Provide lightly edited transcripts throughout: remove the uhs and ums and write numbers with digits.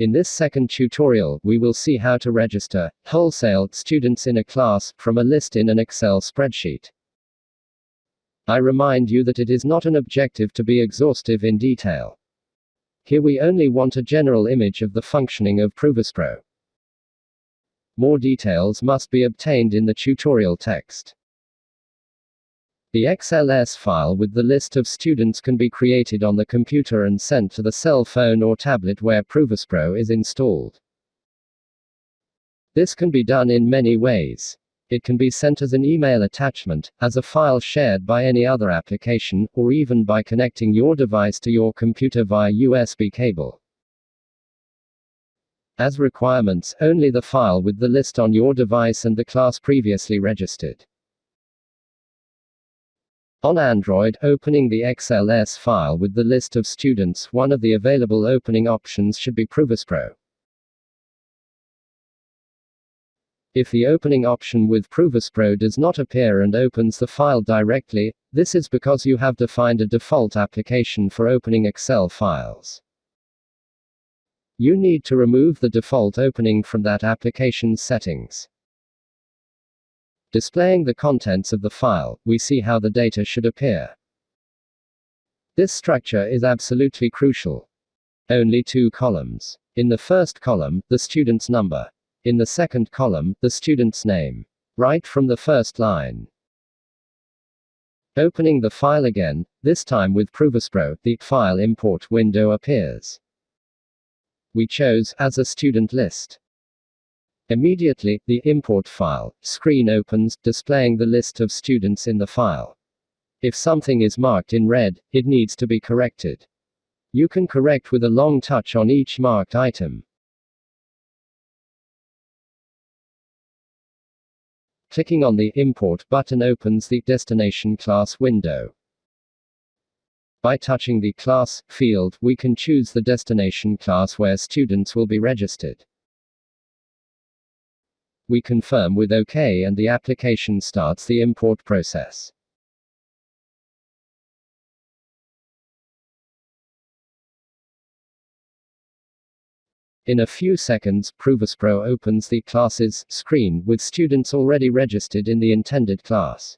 In this second tutorial, we will see how to register wholesale students in a class from a list in an Excel spreadsheet. I remind you that it is not an objective to be exhaustive in detail. Here we only want a general image of the functioning of ProVispro. More details must be obtained in the tutorial text. The XLS file with the list of students can be created on the computer and sent to the cell phone or tablet where ProVispro is installed. This can be done in many ways. It can be sent as an email attachment, as a file shared by any other application, or even by connecting your device to your computer via USB cable. As requirements, only the file with the list on your device and the class previously registered. On Android, opening the XLS file with the list of students, one of the available opening options should be ProVispro. If the opening option with ProVispro does not appear and opens the file directly, this is because you have defined a default application for opening Excel files. You need to remove the default opening from that application's settings. Displaying the contents of the file, we see how the data should appear. This structure is absolutely crucial. Only 2 columns. In the first column, the student's number. In the second column, the student's name. Right from the first line. Opening the file again, this time with ProVispro, the file import window appears. We chose as a student list. Immediately, the import file screen opens, displaying the list of students in the file. If something is marked in red, it needs to be corrected. You can correct with a long touch on each marked item. Clicking on the Import button opens the Destination Class window. By touching the Class field, we can choose the destination class where students will be registered. We confirm with OK and the application starts the import process. In a few seconds, ProVispro opens the Classes screen with students already registered in the intended class.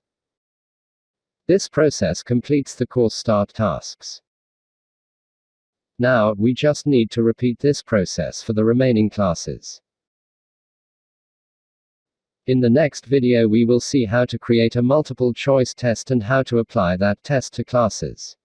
This process completes the course start tasks. Now, we just need to repeat this process for the remaining classes. In the next video we will see how to create a multiple choice test and how to apply that test to classes.